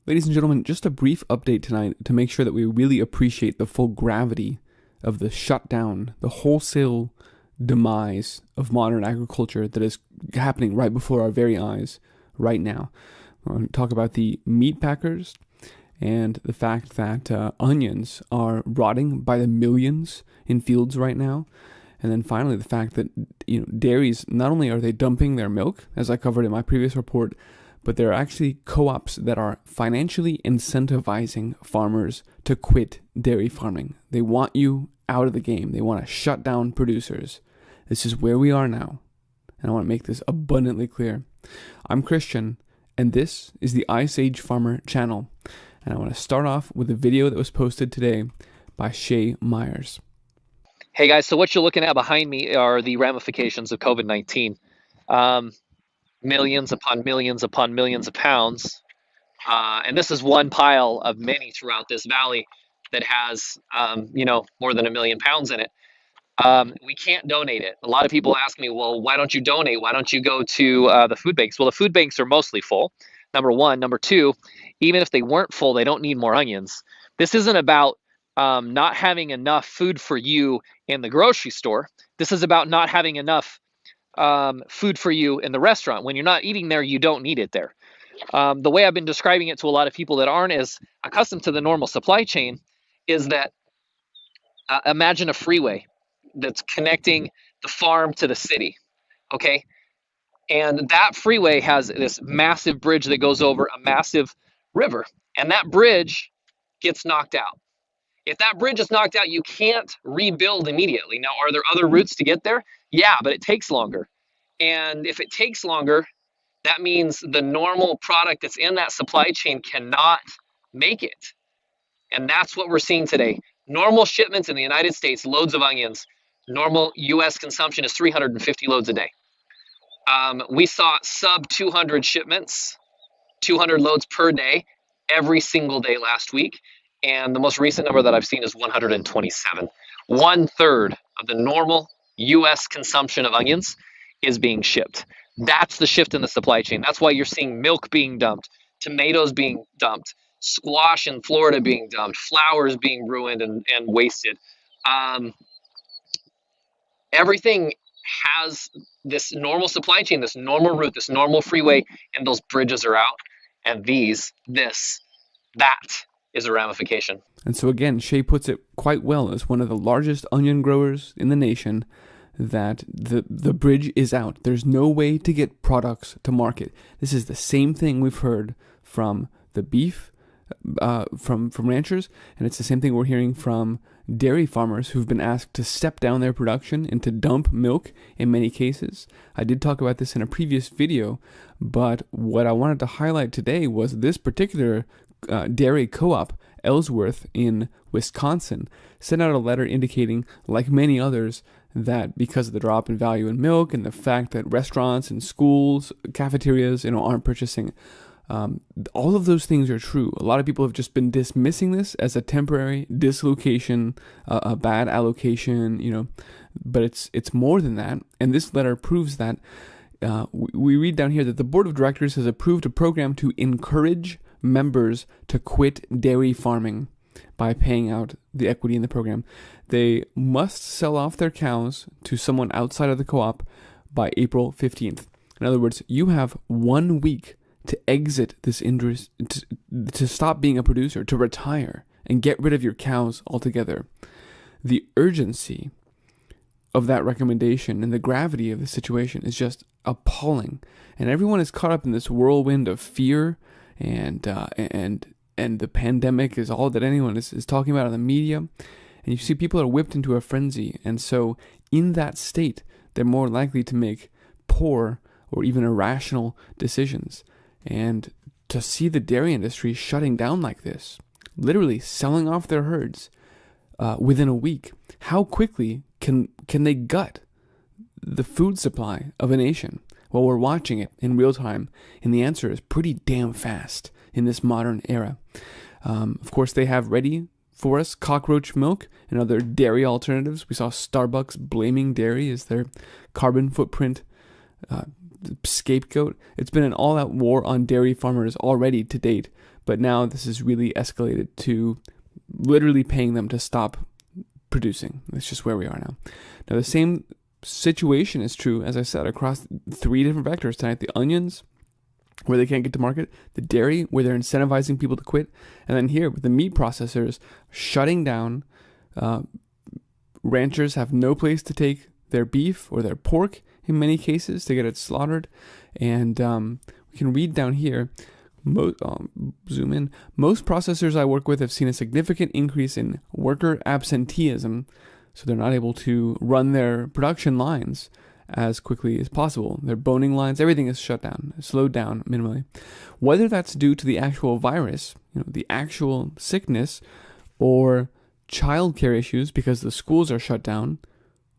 Ladies and gentlemen, just a brief update tonight to make sure that we really appreciate the full gravity of the shutdown, the wholesale demise of modern agriculture that is happening right before our very eyes right now. We're going to talk about the meat packers and the fact that onions are rotting by the millions in fields right now. And then finally, the fact that dairies, not only are they dumping their milk, as I covered in my previous report, but there are actually co-ops that are financially incentivizing farmers to quit dairy farming. They want you out of the game. They want to shut down producers. This is where we are now, and I want to make this abundantly clear. I'm Christian, and this is the Ice Age Farmer channel, and I want to start off with a video that was posted today by Shay Myers. Hey guys, so what you're looking at behind me are the ramifications of COVID-19. Millions upon millions upon millions of pounds. And this is one pile of many throughout this valley that has, more than 1 million pounds in it. We can't donate it. A lot of people ask me, well, why don't you donate? Why don't you go to the food banks? Well, the food banks are mostly full, number one. Number two, even if they weren't full, they don't need more onions. This isn't about not having enough food for you in the grocery store. This is about not having enough food for you in the restaurant. When you're not eating there, you don't need it there. The way I've been describing it to a lot of people that aren't as accustomed to the normal supply chain is that imagine a freeway that's connecting the farm to the city, okay? And that freeway has this massive bridge that goes over a massive river, and that bridge gets knocked out. If that bridge is knocked out, you can't rebuild immediately. Now, are there other routes to get there? Yeah, but it takes longer. And if it takes longer, that means the normal product that's in that supply chain cannot make it. And that's what we're seeing today. Normal shipments in the United States, loads of onions, normal US consumption is 350 loads a day. We saw sub 200 shipments, 200 loads per day, every single day last week. And the most recent number that I've seen is 127. 1/3 of the normal US consumption of onions is being shipped. That's the shift in the supply chain. That's why you're seeing milk being dumped, tomatoes being dumped, squash in Florida being dumped, flowers being ruined and wasted. Everything has this normal supply chain, this normal route, this normal freeway, and those bridges are out. And that is a ramification. And so again, Shay puts it quite well as one of the largest onion growers in the nation, that the bridge is out. There's no way to get products to market. This is the same thing we've heard from the beef, from ranchers, and it's the same thing we're hearing from dairy farmers who've been asked to step down their production and to dump milk in many cases. I did talk about this in a previous video, but what I wanted to highlight today was this particular dairy co-op, Ellsworth in Wisconsin, sent out a letter indicating, like many others, that because of the drop in value in milk and the fact that restaurants and schools, cafeterias, aren't purchasing, all of those things are true. A lot of people have just been dismissing this as a temporary dislocation, a bad allocation, but it's more than that. And this letter proves that. We read down here that the board of directors has approved a program to encourage members to quit dairy farming by paying out the equity in the program. They must sell off their cows to someone outside of the co-op by April 15th. In other words, you have 1 week to exit this industry, to stop being a producer, to retire, and get rid of your cows altogether. The urgency of that recommendation and the gravity of the situation is just appalling. And everyone is caught up in this whirlwind of fear and the pandemic is all that anyone is talking about in the media. And you see people are whipped into a frenzy. And so in that state, they're more likely to make poor or even irrational decisions. And to see the dairy industry shutting down like this, literally selling off their herds within a week, how quickly can they gut the food supply of a nation? Well, we're watching it in real time, and the answer is pretty damn fast in this modern era. Of course, they have ready for us cockroach milk and other dairy alternatives. We saw Starbucks blaming dairy as their carbon footprint scapegoat. It's been an all-out war on dairy farmers already to date, but now this is really escalated to literally paying them to stop producing. That's just where we are now. Now, the same situation is true, as I said, across 3 different vectors tonight. The onions, where they can't get to market, the dairy, where they're incentivizing people to quit, and then here with the meat processors shutting down. Ranchers have no place to take their beef or their pork in many cases to get it slaughtered. And we can read down here, zoom in. Most processors I work with have seen a significant increase in worker absenteeism, so they're not able to run their production lines as quickly as possible. Their boning lines, everything is shut down, slowed down minimally. Whether that's due to the actual virus, the actual sickness, or childcare issues because the schools are shut down,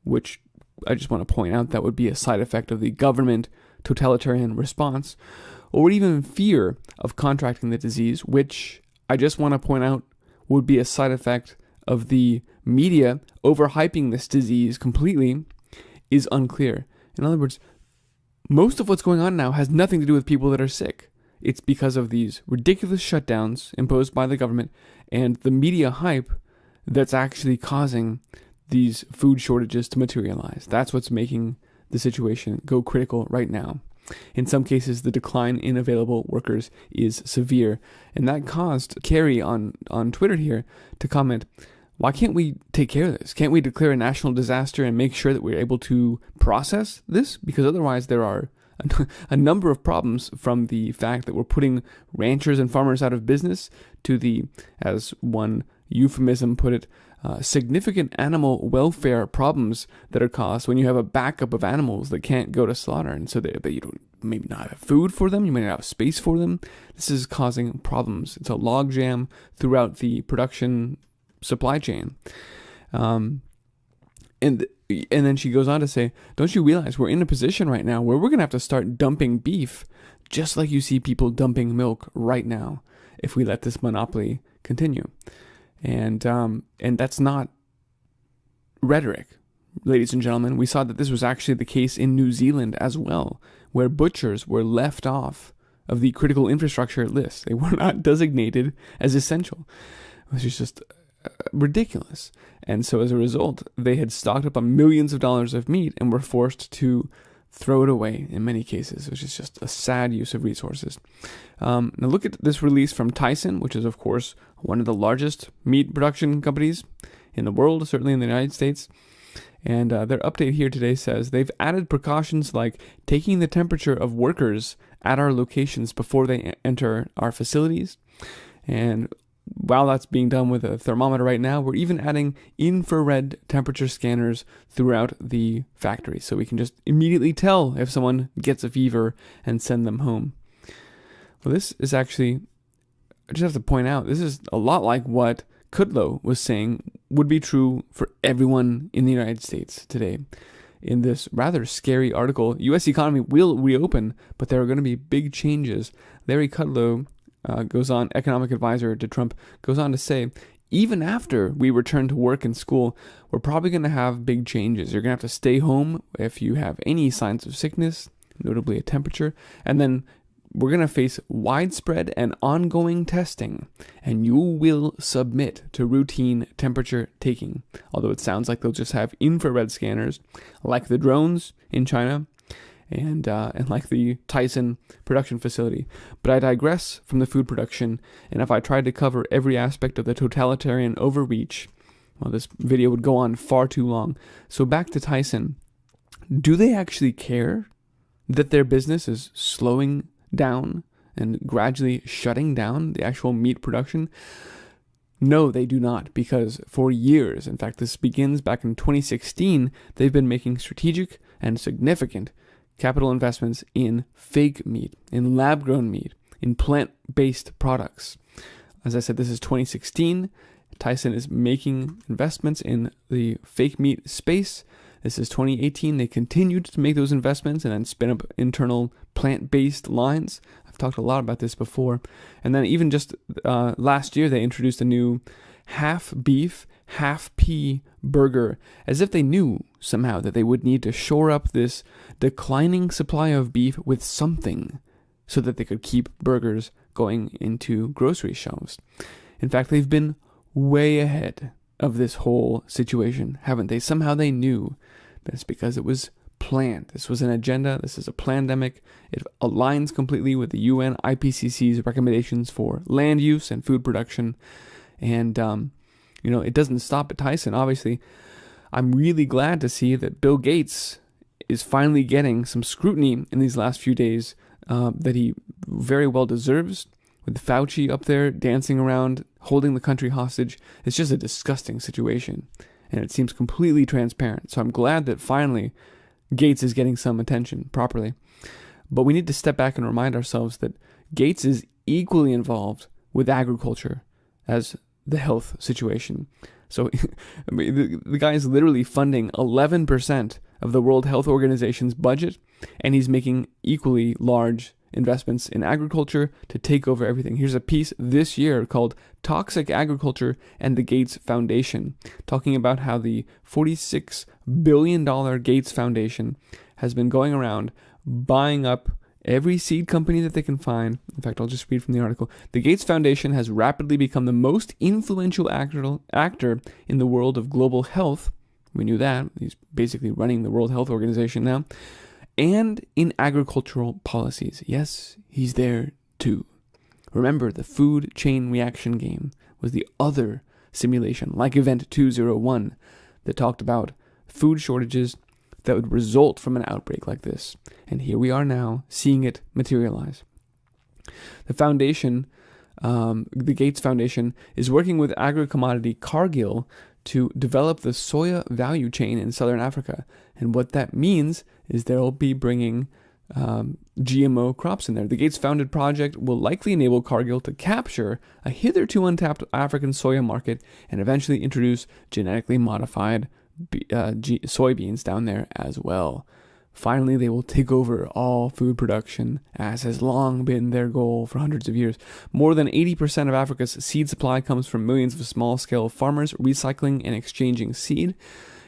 which I just want to point out that would be a side effect of the government totalitarian response, or even fear of contracting the disease, which I just want to point out would be a side effect of the media overhyping this disease completely, is unclear. In other words, most of what's going on now has nothing to do with people that are sick. It's because of these ridiculous shutdowns imposed by the government and the media hype that's actually causing these food shortages to materialize. That's what's making the situation go critical right now. In some cases, the decline in available workers is severe. And that caused Carrie on Twitter here to comment, why can't we take care of this? Can't we declare a national disaster and make sure that we're able to process this? Because otherwise there are a number of problems, from the fact that we're putting ranchers and farmers out of business to the, as one euphemism put it, significant animal welfare problems that are caused when you have a backup of animals that can't go to slaughter, and so but you don't maybe not have food for them, you may not have space for them. This is causing problems. It's a logjam throughout the production supply chain. And then she goes on to say, don't you realize we're in a position right now where we're going to have to start dumping beef, just like you see people dumping milk right now, if we let this monopoly continue. And that's not rhetoric, ladies and gentlemen. We saw that this was actually the case in New Zealand as well, where butchers were left off of the critical infrastructure list. They were not designated as essential, which is just ridiculous. And so as a result, they had stocked up on millions of dollars of meat and were forced to throw it away in many cases, which is just a sad use of resources. Now look at this release from Tyson, which is of course one of the largest meat production companies in the world, certainly in the United States. And their update here today says they've added precautions like taking the temperature of workers at our locations before they enter our facilities. And while that's being done with a thermometer right now, we're even adding infrared temperature scanners throughout the factory, so we can just immediately tell if someone gets a fever and send them home. Well, this is actually, I just have to point out, this is a lot like what Kudlow was saying would be true for everyone in the United States today. In this rather scary article, U.S. economy will reopen, but there are going to be big changes. Larry Kudlow, goes on, economic advisor to Trump, goes on to say, even after we return to work and school, we're probably going to have big changes. You're going to have to stay home if you have any signs of sickness, notably a temperature, and then we're going to face widespread and ongoing testing, and you will submit to routine temperature taking. Although it sounds like they'll just have infrared scanners, like the drones in China, and like the Tyson production facility. But I digress from the food production, and if I tried to cover every aspect of the totalitarian overreach, well, this video would go on far too long. So back to Tyson. Do they actually care that their business is slowing down and gradually shutting down the actual meat production? No, they do not, because for years, in fact, this begins back in 2016, they've been making strategic and significant capital investments in fake meat, in lab-grown meat, in plant-based products. As I said, this is 2016. Tyson is making investments in the fake meat space. This is 2018. They continued to make those investments and then spin up internal plant-based lines. I've talked a lot about this before. And then even just last year, they introduced a new half beef, half pea burger, as if they knew somehow that they would need to shore up this declining supply of beef with something so that they could keep burgers going into grocery shelves. In fact, they've been way ahead of this whole situation, haven't they? Somehow they knew, but it's because it was planned. This was an agenda. This is a pandemic. It aligns completely with the UN IPCC's recommendations for land use and food production. And, it doesn't stop at Tyson, obviously. I'm really glad to see that Bill Gates is finally getting some scrutiny in these last few days that he very well deserves. With Fauci up there dancing around, holding the country hostage. It's just a disgusting situation. And it seems completely transparent. So I'm glad that finally Gates is getting some attention properly. But we need to step back and remind ourselves that Gates is equally involved with agriculture as the health situation. So the guy is literally funding 11% of the World Health Organization's budget, and he's making equally large investments in agriculture to take over everything. Here's a piece this year called Toxic Agriculture and the Gates Foundation, talking about how the $46 billion Gates Foundation has been going around buying up every seed company that they can find. In fact, I'll just read from the article. The Gates Foundation has rapidly become the most influential actor in the world of global health. We knew that. He's basically running the World Health Organization now. And in agricultural policies. Yes, he's there too. Remember, the food chain reaction game was the other simulation, like Event 201, that talked about food shortages that would result from an outbreak like this. And here we are now, seeing it materialize. The foundation, the Gates Foundation, is working with agri-commodity Cargill to develop the soya value chain in southern Africa. And what that means is they'll be bringing GMO crops in there. The Gates-founded project will likely enable Cargill to capture a hitherto untapped African soya market and eventually introduce genetically modified soybeans down there as well. Finally, they will take over all food production, as has long been their goal for hundreds of years. More than 80% of Africa's seed supply comes from millions of small-scale farmers recycling and exchanging seed.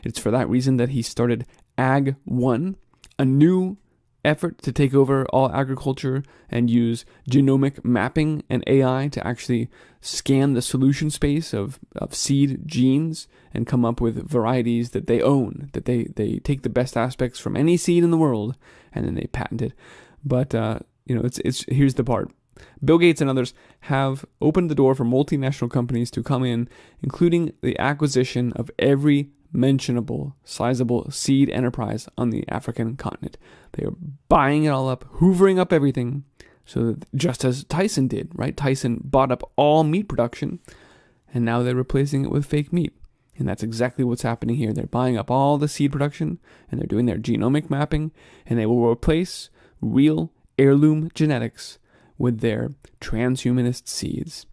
It's for that reason that he started Ag 1, a new effort to take over all agriculture and use genomic mapping and AI to actually scan the solution space of seed genes and come up with varieties that they own, that they take the best aspects from any seed in the world and then they patent it. But, it's here's the part. Bill Gates and others have opened the door for multinational companies to come in, including the acquisition of every mentionable, sizable seed enterprise on the African continent. They are buying it all up, hoovering up everything, so that just as Tyson did, right? Tyson bought up all meat production, and now they're replacing it with fake meat. And that's exactly what's happening here. They're buying up all the seed production, and they're doing their genomic mapping, and they will replace real heirloom genetics with their transhumanist seeds.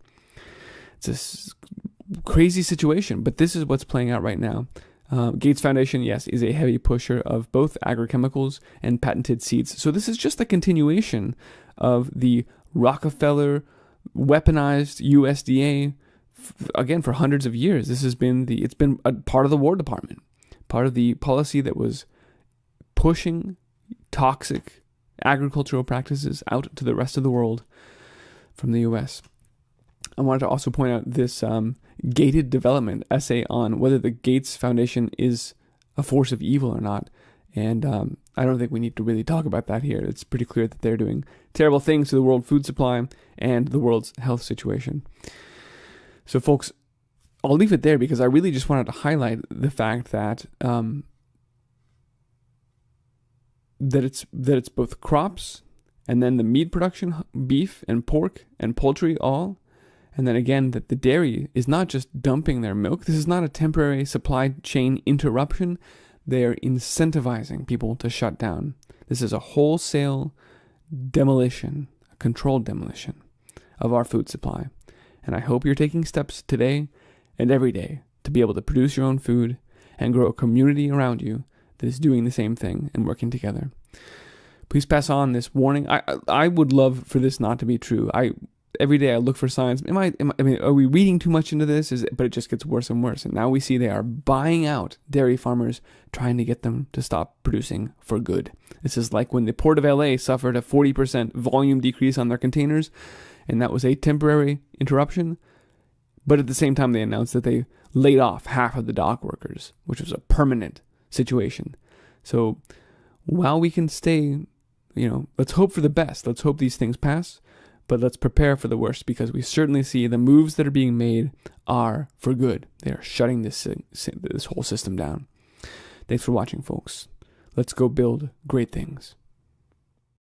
It's a crazy situation, but this is what's playing out right now. Gates Foundation, yes, is a heavy pusher of both agrochemicals and patented seeds. So this is just a continuation of the Rockefeller weaponized USDA, again, for hundreds of years. It's been a part of the War Department, part of the policy that was pushing toxic agricultural practices out to the rest of the world from the U.S. I wanted to also point out this gated development essay on whether the Gates Foundation is a force of evil or not. And I don't think we need to really talk about that here. It's pretty clear that they're doing terrible things to the world food supply and the world's health situation. So, folks, I'll leave it there because I really just wanted to highlight the fact that that it's both crops and then the meat production, beef and pork and poultry all. And then again, that the dairy is not just dumping their milk. This is not a temporary supply chain interruption. They are incentivizing people to shut down. This is a wholesale demolition, a controlled demolition of our food supply. And I hope you're taking steps today and every day to be able to produce your own food and grow a community around you that is doing the same thing and working together. Please pass on this warning. I would love for this not to be true. every day I look for signs. I mean, are we reading too much into this? But it just gets worse and worse. And now we see they are buying out dairy farmers, trying to get them to stop producing for good. This is like when the Port of LA suffered a 40% volume decrease on their containers, and that was a temporary interruption. But at the same time, they announced that they laid off half of the dock workers, which was a permanent situation. So while we can stay, let's hope for the best. Let's hope these things pass, but let's prepare for the worst, because we certainly see the moves that are being made are for good. They are shutting this whole system down. Thanks for watching, folks. Let's go build great things.